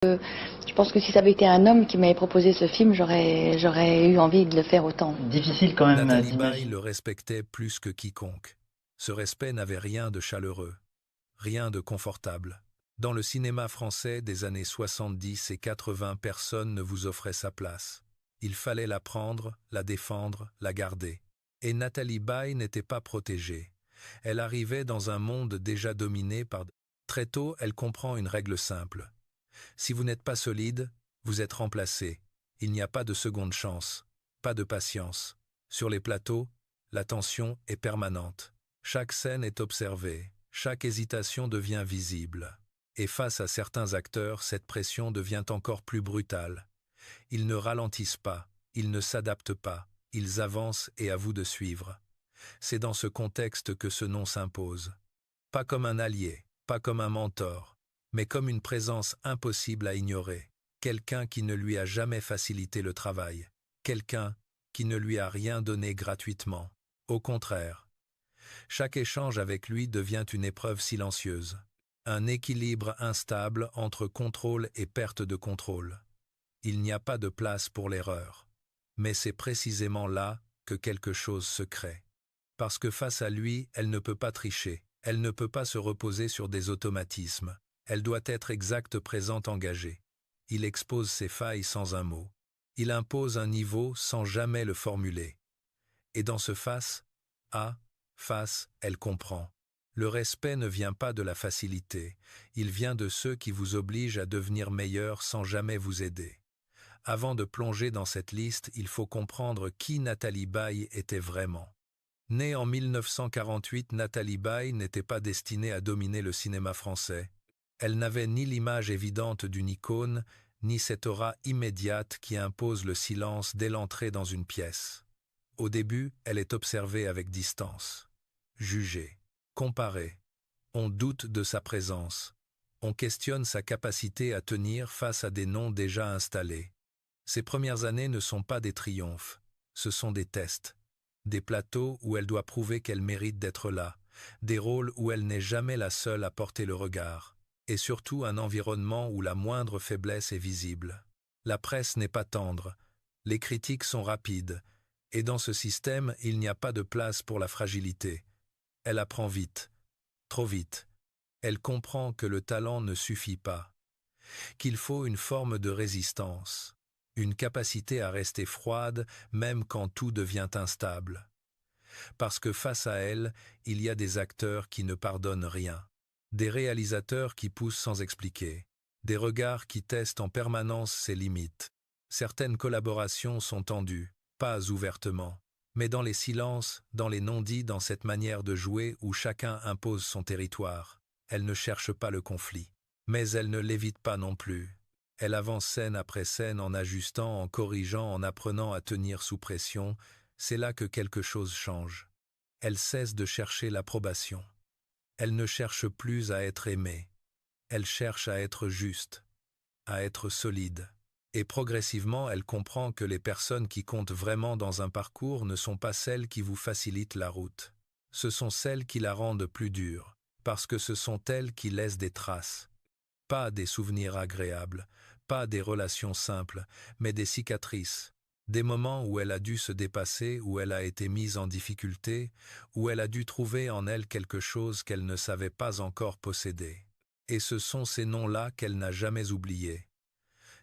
Je pense que si ça avait été un homme qui m'avait proposé ce film, j'aurais eu envie de le faire autant. Difficile quand même Nathalie Baye d'imaginer. le respectait plus que quiconque. Ce respect n'avait rien de chaleureux, rien de confortable. Dans le cinéma français des années 70 et 80, personne ne vous offrait sa place. Il fallait la prendre, la défendre, la garder. Et Nathalie Baye n'était pas protégée. Elle arrivait dans un monde déjà dominé par... Très tôt, elle comprend une règle simple. Si vous n'êtes pas solide, vous êtes remplacé. Il n'y a pas de seconde chance, pas de patience. Sur les plateaux, la tension est permanente. Chaque scène est observée, chaque hésitation devient visible. Et face à certains acteurs, cette pression devient encore plus brutale. Ils ne ralentissent pas, ils ne s'adaptent pas, ils avancent et à vous de suivre. C'est dans ce contexte que ce nom s'impose. Pas comme un allié, pas comme un mentor, mais comme une présence impossible à ignorer. Quelqu'un qui ne lui a jamais facilité le travail. Quelqu'un qui ne lui a rien donné gratuitement. Au contraire, chaque échange avec lui devient une épreuve silencieuse. Un équilibre instable entre contrôle et perte de contrôle. Il n'y a pas de place pour l'erreur. Mais c'est précisément là que quelque chose se crée. Parce que face à lui, elle ne peut pas tricher. Elle ne peut pas se reposer sur des automatismes. Elle doit être exacte, présente, engagée. Il expose ses failles sans un mot. Il impose un niveau sans jamais le formuler. Et dans ce face, elle comprend. Le respect ne vient pas de la facilité. Il vient de ceux qui vous obligent à devenir meilleur sans jamais vous aider. Avant de plonger dans cette liste, il faut comprendre qui Nathalie Baye était vraiment. Née en 1948, Nathalie Baye n'était pas destinée à dominer le cinéma français. Elle n'avait ni l'image évidente d'une icône, ni cette aura immédiate qui impose le silence dès l'entrée dans une pièce. Au début, elle est observée avec distance. Jugée, comparée. On doute de sa présence. On questionne sa capacité à tenir face à des noms déjà installés. Ses premières années ne sont pas des triomphes, ce sont des tests. Des plateaux où elle doit prouver qu'elle mérite d'être là, des rôles où elle n'est jamais la seule à porter le regard, et surtout un environnement où la moindre faiblesse est visible. La presse n'est pas tendre, les critiques sont rapides, et dans ce système, il n'y a pas de place pour la fragilité. Elle apprend vite, trop vite. Elle comprend que le talent ne suffit pas, qu'il faut une forme de résistance. Une capacité à rester froide même quand tout devient instable. Parce que face à elle, il y a des acteurs qui ne pardonnent rien, des réalisateurs qui poussent sans expliquer, des regards qui testent en permanence ses limites. Certaines collaborations sont tendues, pas ouvertement, mais dans les silences, dans les non-dits, dans cette manière de jouer où chacun impose son territoire. Elle ne cherche pas le conflit, mais elle ne l'évite pas non plus. Elle avance scène après scène en ajustant, en corrigeant, en apprenant à tenir sous pression. C'est là que quelque chose change. Elle cesse de chercher l'approbation. Elle ne cherche plus à être aimée. Elle cherche à être juste, à être solide. Et progressivement, elle comprend que les personnes qui comptent vraiment dans un parcours ne sont pas celles qui vous facilitent la route. Ce sont celles qui la rendent plus dure, parce que ce sont elles qui laissent des traces. Pas des souvenirs agréables, pas des relations simples, mais des cicatrices. Des moments où elle a dû se dépasser, où elle a été mise en difficulté, où elle a dû trouver en elle quelque chose qu'elle ne savait pas encore posséder. Et ce sont ces noms-là qu'elle n'a jamais oubliés.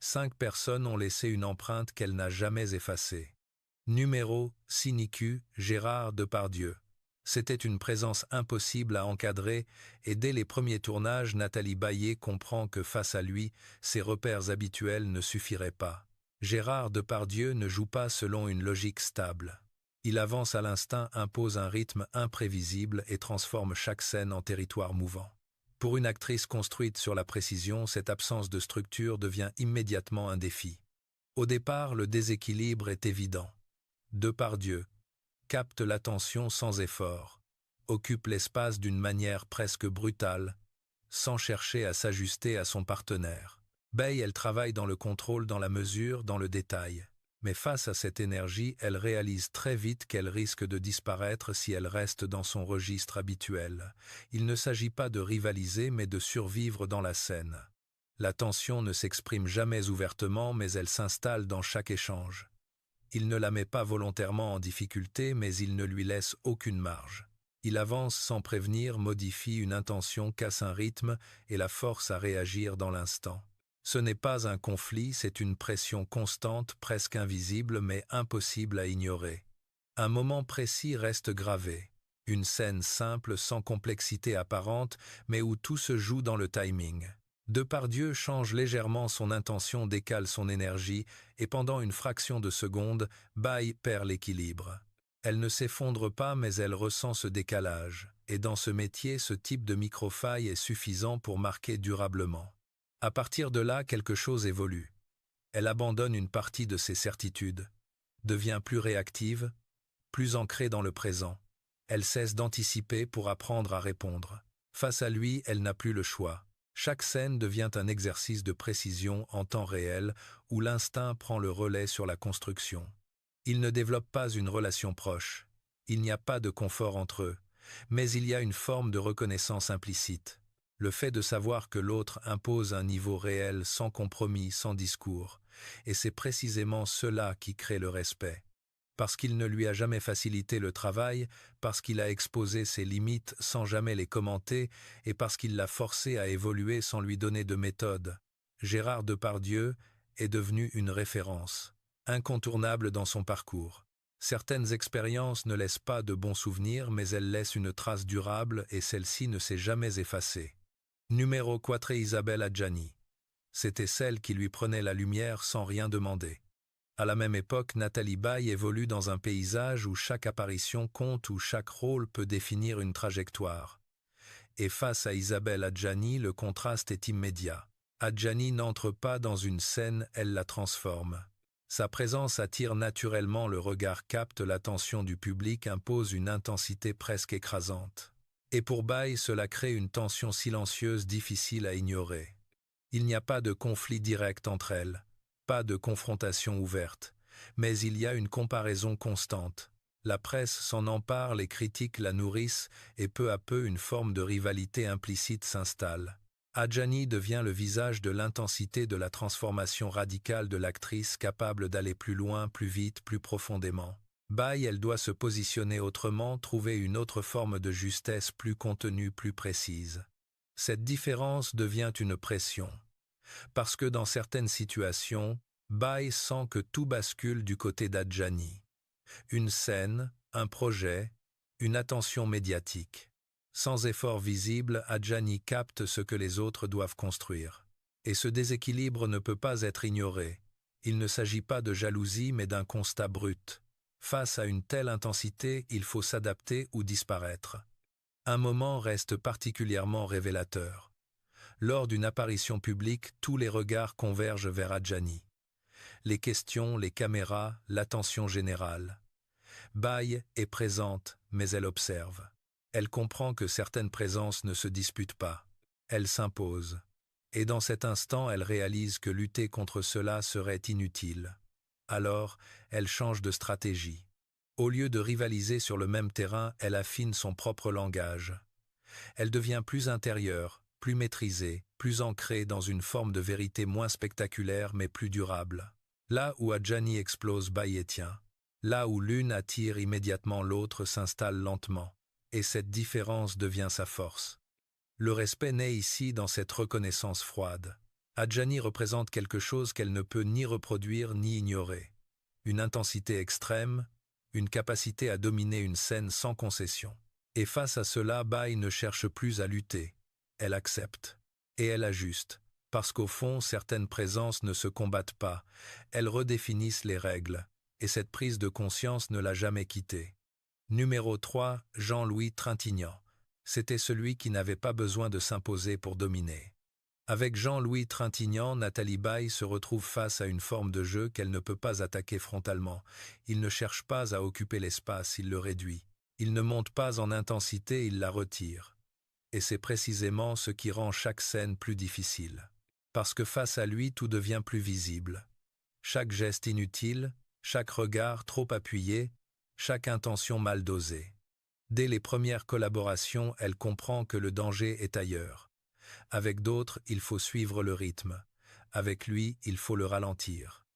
5 personnes ont laissé une empreinte qu'elle n'a jamais effacée. Numéro, Sinicu, Gérard Depardieu. C'était une présence impossible à encadrer et dès les premiers tournages, Nathalie Baye comprend que face à lui, ses repères habituels ne suffiraient pas. Gérard Depardieu ne joue pas selon une logique stable. Il avance à l'instinct, impose un rythme imprévisible et transforme chaque scène en territoire mouvant. Pour une actrice construite sur la précision, cette absence de structure devient immédiatement un défi. Au départ, le déséquilibre est évident. Depardieu capte l'attention sans effort, occupe l'espace d'une manière presque brutale, sans chercher à s'ajuster à son partenaire. Baye, elle travaille dans le contrôle, dans la mesure, dans le détail. Mais face à cette énergie, elle réalise très vite qu'elle risque de disparaître si elle reste dans son registre habituel. Il ne s'agit pas de rivaliser, mais de survivre dans la scène. La tension ne s'exprime jamais ouvertement, mais elle s'installe dans chaque échange. Il ne la met pas volontairement en difficulté, mais il ne lui laisse aucune marge. Il avance sans prévenir, modifie une intention, casse un rythme et la force à réagir dans l'instant. Ce n'est pas un conflit, c'est une pression constante, presque invisible, mais impossible à ignorer. Un moment précis reste gravé. Une scène simple, sans complexité apparente, mais où tout se joue dans le timing. Depardieu change légèrement son intention, décale son énergie, et pendant une fraction de seconde, Bai perd l'équilibre. Elle ne s'effondre pas, mais elle ressent ce décalage, et dans ce métier, ce type de microfaille est suffisant pour marquer durablement. À partir de là, quelque chose évolue. Elle abandonne une partie de ses certitudes, devient plus réactive, plus ancrée dans le présent. Elle cesse d'anticiper pour apprendre à répondre. Face à lui, elle n'a plus le choix. Chaque scène devient un exercice de précision en temps réel où l'instinct prend le relais sur la construction. Ils ne développent pas une relation proche. Il n'y a pas de confort entre eux, mais il y a une forme de reconnaissance implicite. Le fait de savoir que l'autre impose un niveau réel sans compromis, sans discours, et c'est précisément cela qui crée le respect. Parce qu'il ne lui a jamais facilité le travail, parce qu'il a exposé ses limites sans jamais les commenter, et parce qu'il l'a forcé à évoluer sans lui donner de méthode. Gérard Depardieu est devenu une référence, incontournable dans son parcours. Certaines expériences ne laissent pas de bons souvenirs, mais elles laissent une trace durable et celle-ci ne s'est jamais effacée. Numéro 4, Isabelle Adjani. C'était celle qui lui prenait la lumière sans rien demander. À la même époque, Nathalie Baye évolue dans un paysage où chaque apparition compte, où chaque rôle peut définir une trajectoire. Et face à Isabelle Adjani, le contraste est immédiat. Adjani n'entre pas dans une scène, elle la transforme. Sa présence attire naturellement le regard, capte l'attention du public, impose une intensité presque écrasante. Et pour Baye, cela crée une tension silencieuse difficile à ignorer. Il n'y a pas de conflit direct entre elles, pas de confrontation ouverte, mais il y a une comparaison constante. La presse s'en empare, les critiques la nourrissent, et peu à peu une forme de rivalité implicite s'installe. Adjani devient le visage de l'intensité, de la transformation radicale de l'actrice capable d'aller plus loin, plus vite, plus profondément. Baye, elle doit se positionner autrement, trouver une autre forme de justesse plus contenue, plus précise. Cette différence devient une pression. Parce que dans certaines situations, Baye sent que tout bascule du côté d'Adjani. Une scène, un projet, une attention médiatique. Sans effort visible, Adjani capte ce que les autres doivent construire. Et ce déséquilibre ne peut pas être ignoré. Il ne s'agit pas de jalousie mais d'un constat brut. Face à une telle intensité, il faut s'adapter ou disparaître. Un moment reste particulièrement révélateur. Lors d'une apparition publique, tous les regards convergent vers Adjani. Les questions, les caméras, l'attention générale. Baye est présente, mais elle observe. Elle comprend que certaines présences ne se disputent pas. Elles s'imposent. Et dans cet instant, elle réalise que lutter contre cela serait inutile. Alors, elle change de stratégie. Au lieu de rivaliser sur le même terrain, elle affine son propre langage. Elle devient plus intérieure, plus maîtrisée, plus ancrée dans une forme de vérité moins spectaculaire mais plus durable. Là où Adjani explose, Baye tient. Là où l'une attire immédiatement, l'autre s'installe lentement. Et cette différence devient sa force. Le respect naît ici dans cette reconnaissance froide. Adjani représente quelque chose qu'elle ne peut ni reproduire ni ignorer. Une intensité extrême, une capacité à dominer une scène sans concession. Et face à cela, Baye ne cherche plus à lutter. Elle accepte. Et elle ajuste. Parce qu'au fond, certaines présences ne se combattent pas. Elles redéfinissent les règles. Et cette prise de conscience ne l'a jamais quittée. Numéro 3, Jean-Louis Trintignant. C'était celui qui n'avait pas besoin de s'imposer pour dominer. Avec Jean-Louis Trintignant, Nathalie Baye se retrouve face à une forme de jeu qu'elle ne peut pas attaquer frontalement. Il ne cherche pas à occuper l'espace, il le réduit. Il ne monte pas en intensité, il la retire. Et c'est précisément ce qui rend chaque scène plus difficile. Parce que face à lui, tout devient plus visible. Chaque geste inutile, chaque regard trop appuyé, chaque intention mal dosée. Dès les premières collaborations, elle comprend que le danger est ailleurs. Avec d'autres, il faut suivre le rythme. Avec lui, il faut le ralentir.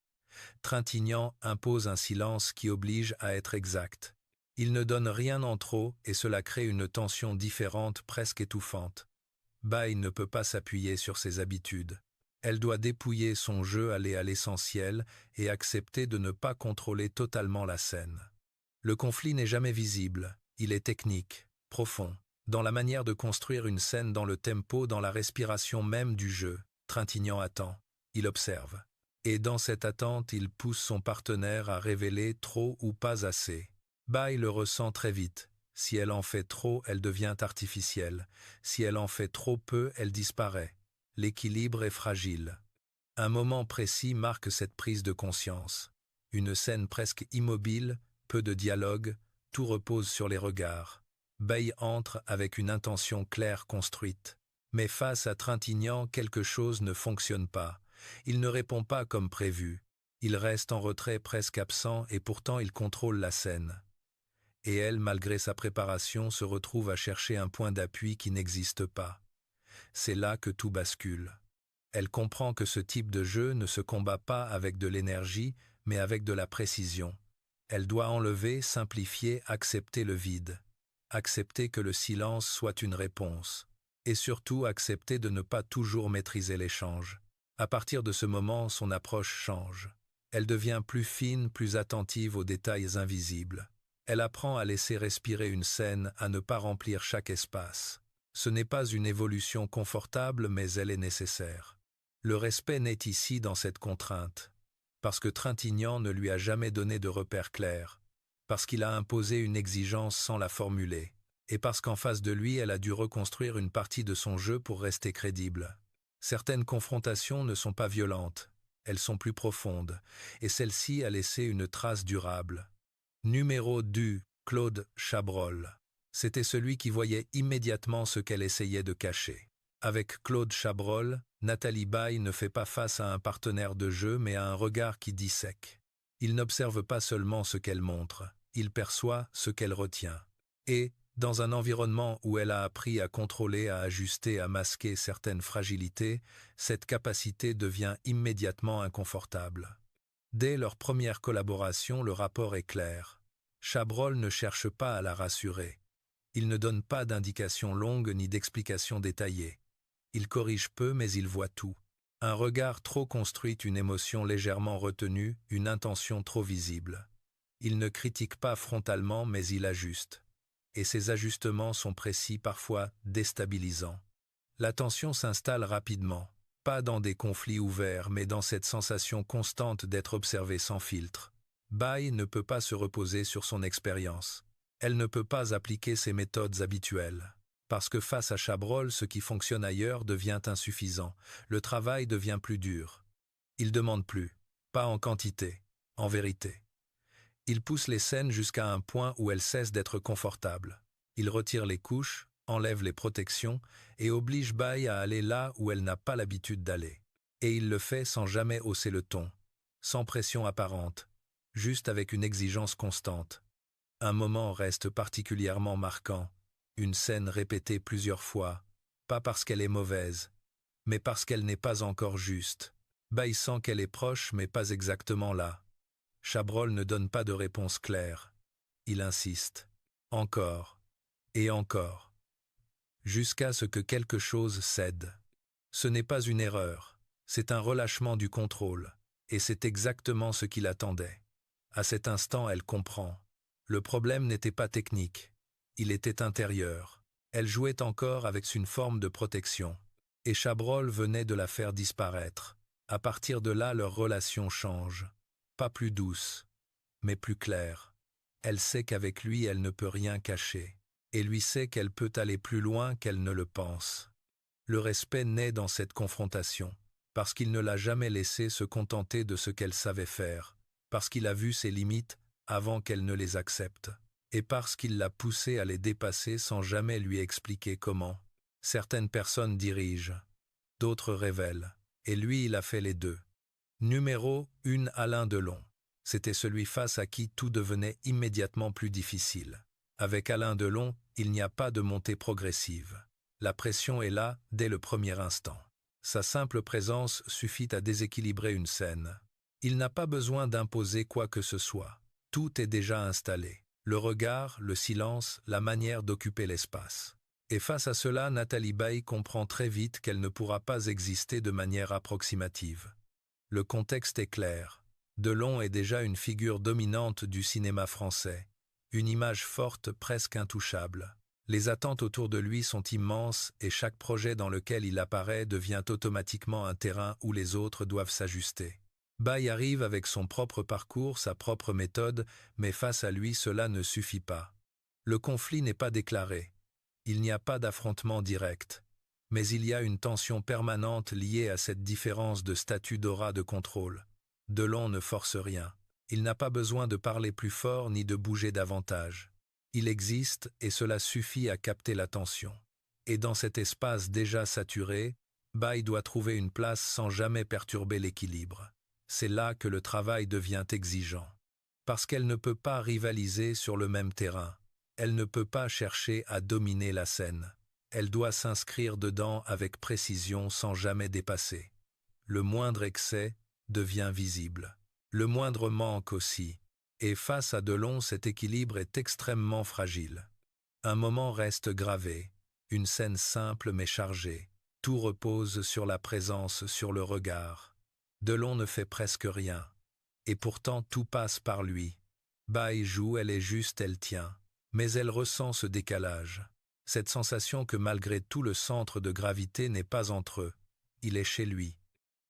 Trintignant impose un silence qui oblige à être exact. Il ne donne rien en trop et cela crée une tension différente, presque étouffante. Bai ne peut pas s'appuyer sur ses habitudes. Elle doit dépouiller son jeu, aller à l'essentiel et accepter de ne pas contrôler totalement la scène. Le conflit n'est jamais visible, il est technique, profond, dans la manière de construire une scène, dans le tempo, dans la respiration même du jeu. Trintignant attend, il observe. Et dans cette attente, il pousse son partenaire à révéler trop ou pas assez. Bai le ressent très vite. Si elle en fait trop, elle devient artificielle. Si elle en fait trop peu, elle disparaît. L'équilibre est fragile. Un moment précis marque cette prise de conscience. Une scène presque immobile, peu de dialogue, tout repose sur les regards. Bai entre avec une intention claire construite. Mais face à Trintignant, quelque chose ne fonctionne pas. Il ne répond pas comme prévu. Il reste en retrait, presque absent, et pourtant il contrôle la scène. Et elle, malgré sa préparation, se retrouve à chercher un point d'appui qui n'existe pas. C'est là que tout bascule. Elle comprend que ce type de jeu ne se combat pas avec de l'énergie, mais avec de la précision. Elle doit enlever, simplifier, accepter le vide. Accepter que le silence soit une réponse. Et surtout accepter de ne pas toujours maîtriser l'échange. À partir de ce moment, son approche change. Elle devient plus fine, plus attentive aux détails invisibles. Elle apprend à laisser respirer une scène, à ne pas remplir chaque espace. Ce n'est pas une évolution confortable, mais elle est nécessaire. Le respect naît ici dans cette contrainte. Parce que Trintignant ne lui a jamais donné de repères clairs. Parce qu'il a imposé une exigence sans la formuler. Et parce qu'en face de lui, elle a dû reconstruire une partie de son jeu pour rester crédible. Certaines confrontations ne sont pas violentes. Elles sont plus profondes. Et celle-ci a laissé une trace durable. Numéro 2, Claude Chabrol. C'était celui qui voyait immédiatement ce qu'elle essayait de cacher. Avec Claude Chabrol, Nathalie Bai ne fait pas face à un partenaire de jeu mais à un regard qui dissèque. Il n'observe pas seulement ce qu'elle montre, il perçoit ce qu'elle retient. Et, dans un environnement où elle a appris à contrôler, à ajuster, à masquer certaines fragilités, cette capacité devient immédiatement inconfortable. Dès leur première collaboration, le rapport est clair. Chabrol ne cherche pas à la rassurer. Il ne donne pas d'indications longues ni d'explications détaillées. Il corrige peu mais il voit tout. Un regard trop construit, une émotion légèrement retenue, une intention trop visible. Il ne critique pas frontalement mais il ajuste. Et ces ajustements sont précis, parfois déstabilisants. La tension s'installe rapidement. Pas dans des conflits ouverts, mais dans cette sensation constante d'être observé sans filtre. Bai ne peut pas se reposer sur son expérience. Elle ne peut pas appliquer ses méthodes habituelles. Parce que face à Chabrol, ce qui fonctionne ailleurs devient insuffisant. Le travail devient plus dur. Il demande plus. Pas en quantité, en vérité. Il pousse les scènes jusqu'à un point où elles cessent d'être confortables. Il retire les couches, enlève les protections et oblige Bai à aller là où elle n'a pas l'habitude d'aller. Et il le fait sans jamais hausser le ton, sans pression apparente, juste avec une exigence constante. Un moment reste particulièrement marquant, une scène répétée plusieurs fois, pas parce qu'elle est mauvaise, mais parce qu'elle n'est pas encore juste. Bai sent qu'elle est proche mais pas exactement là. Chabrol ne donne pas de réponse claire. Il insiste. Encore. Et encore. Jusqu'à ce que quelque chose cède. Ce n'est pas une erreur, c'est un relâchement du contrôle, et c'est exactement ce qu'il attendait. À cet instant, elle comprend. Le problème n'était pas technique, il était intérieur. Elle jouait encore avec une forme de protection, et Chabrol venait de la faire disparaître. À partir de là, leur relation change. Pas plus douce, mais plus claire. Elle sait qu'avec lui, elle ne peut rien cacher. Et lui sait qu'elle peut aller plus loin qu'elle ne le pense. Le respect naît dans cette confrontation, parce qu'il ne l'a jamais laissé se contenter de ce qu'elle savait faire, parce qu'il a vu ses limites avant qu'elle ne les accepte, et parce qu'il l'a poussée à les dépasser sans jamais lui expliquer comment. Certaines personnes dirigent, d'autres révèlent, et lui il a fait les deux. Numéro 1, Alain Delon. C'était celui face à qui tout devenait immédiatement plus difficile. Avec Alain Delon, il n'y a pas de montée progressive. La pression est là dès le premier instant. Sa simple présence suffit à déséquilibrer une scène. Il n'a pas besoin d'imposer quoi que ce soit. Tout est déjà installé. Le regard, le silence, la manière d'occuper l'espace. Et face à cela, Nathalie Baye comprend très vite qu'elle ne pourra pas exister de manière approximative. Le contexte est clair. Delon est déjà une figure dominante du cinéma français. Une image forte, presque intouchable. Les attentes autour de lui sont immenses et chaque projet dans lequel il apparaît devient automatiquement un terrain où les autres doivent s'ajuster. Baye arrive avec son propre parcours, sa propre méthode, mais face à lui, cela ne suffit pas. Le conflit n'est pas déclaré. Il n'y a pas d'affrontement direct. Mais il y a une tension permanente liée à cette différence de statut d'aura de contrôle. Delon ne force rien. Il n'a pas besoin de parler plus fort ni de bouger davantage. Il existe et cela suffit à capter l'attention. Et dans cet espace déjà saturé, Baye doit trouver une place sans jamais perturber l'équilibre. C'est là que le travail devient exigeant. Parce qu'elle ne peut pas rivaliser sur le même terrain. Elle ne peut pas chercher à dominer la scène. Elle doit s'inscrire dedans avec précision sans jamais dépasser. Le moindre excès devient visible. Le moindre manque aussi. Et face à Delon, cet équilibre est extrêmement fragile. Un moment reste gravé, une scène simple mais chargée. Tout repose sur la présence, sur le regard. Delon ne fait presque rien. Et pourtant tout passe par lui. Baye joue, elle est juste, elle tient. Mais elle ressent ce décalage. Cette sensation que malgré tout le centre de gravité n'est pas entre eux. Il est chez lui.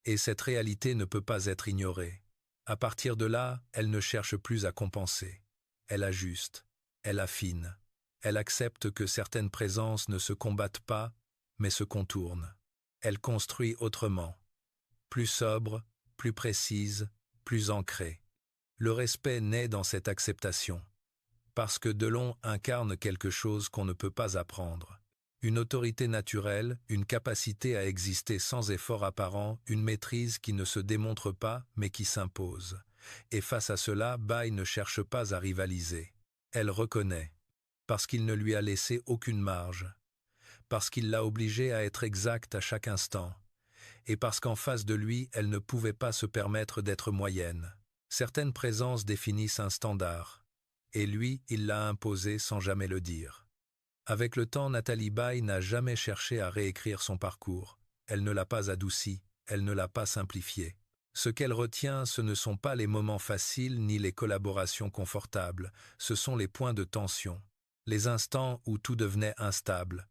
Et cette réalité ne peut pas être ignorée. À partir de là, elle ne cherche plus à compenser. Elle ajuste, elle affine. Elle accepte que certaines présences ne se combattent pas, mais se contournent. Elle construit autrement. Plus sobre, plus précise, plus ancrée. Le respect naît dans cette acceptation. Parce que Delon incarne quelque chose qu'on ne peut pas apprendre. Une autorité naturelle, une capacité à exister sans effort apparent, une maîtrise qui ne se démontre pas mais qui s'impose. Et face à cela, Baye ne cherche pas à rivaliser. Elle reconnaît. Parce qu'il ne lui a laissé aucune marge. Parce qu'il l'a obligée à être exacte à chaque instant. Et parce qu'en face de lui, elle ne pouvait pas se permettre d'être moyenne. Certaines présences définissent un standard. Et lui, il l'a imposé sans jamais le dire. Avec le temps, Nathalie Baye n'a jamais cherché à réécrire son parcours. Elle ne l'a pas adouci, elle ne l'a pas simplifié. Ce qu'elle retient, ce ne sont pas les moments faciles ni les collaborations confortables, ce sont les points de tension, les instants où tout devenait instable,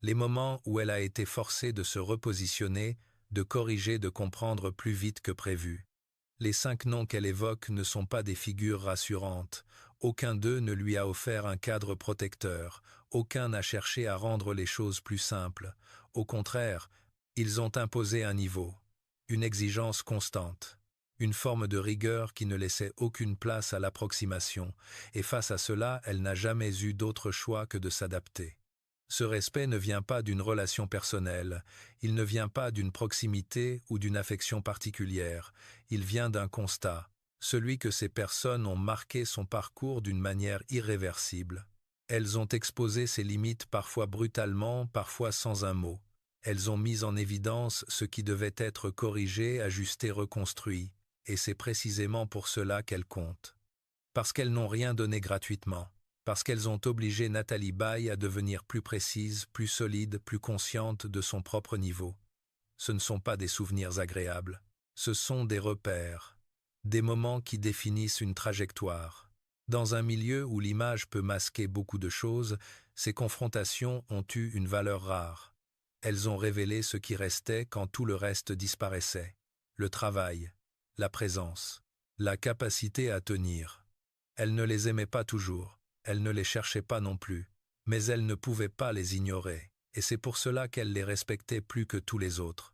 les moments où elle a été forcée de se repositionner, de corriger, de comprendre plus vite que prévu. Les 5 noms qu'elle évoque ne sont pas des figures rassurantes. Aucun d'eux ne lui a offert un cadre protecteur. Aucun n'a cherché à rendre les choses plus simples. Au contraire, ils ont imposé un niveau, une exigence constante, une forme de rigueur qui ne laissait aucune place à l'approximation. Et face à cela, elle n'a jamais eu d'autre choix que de s'adapter. Ce respect ne vient pas d'une relation personnelle, il ne vient pas d'une proximité ou d'une affection particulière, il vient d'un constat, celui que ces personnes ont marqué son parcours d'une manière irréversible. Elles ont exposé ses limites parfois brutalement, parfois sans un mot. Elles ont mis en évidence ce qui devait être corrigé, ajusté, reconstruit, et c'est précisément pour cela qu'elles comptent. Parce qu'elles n'ont rien donné gratuitement. Parce qu'elles ont obligé Nathalie Baye à devenir plus précise, plus solide, plus consciente de son propre niveau. Ce ne sont pas des souvenirs agréables, ce sont des repères, des moments qui définissent une trajectoire. Dans un milieu où l'image peut masquer beaucoup de choses, ces confrontations ont eu une valeur rare. Elles ont révélé ce qui restait quand tout le reste disparaissait. Le travail, la présence, la capacité à tenir. Elle ne les aimait pas toujours. Elle ne les cherchait pas non plus, mais elle ne pouvait pas les ignorer, et c'est pour cela qu'elle les respectait plus que tous les autres.